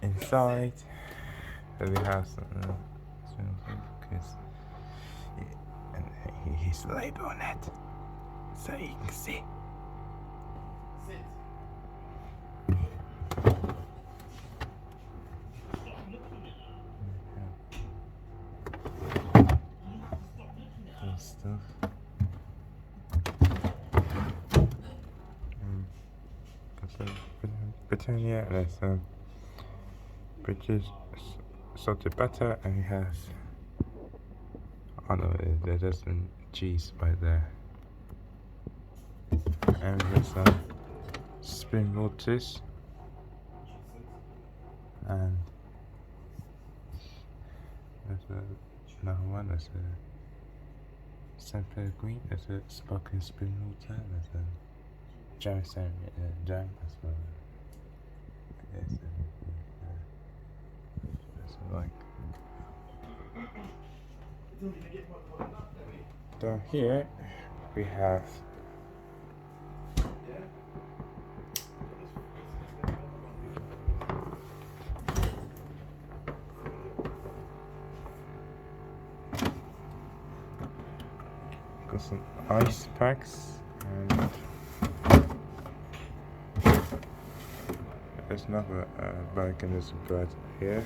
inside. So we have some and his label on it, so you can see. Stuff. Britannia, there's some British salted butter, and it has, there's some cheese right there, and there's some spring mortars, and there's another one. There's a San Pellegrino. There's a sparkling spring water. There's a jam as well. Like down here we have got some ice packs, and there's another bag, and there's bread here.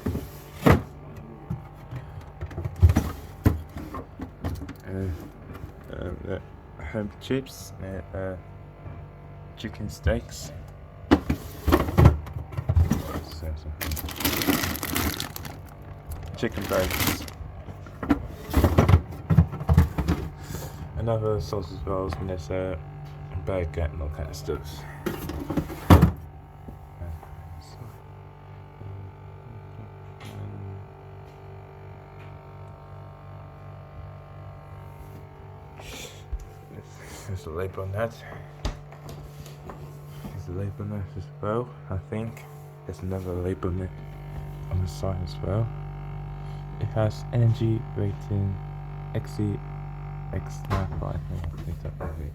Ham chips, chicken steaks, chicken burgers, another sausage rolls, and there's a burger and all kind of stuff. There's a label on that. There's a label on that as well, I think. There's another label on it on the side as well. It has energy rating XEX95T.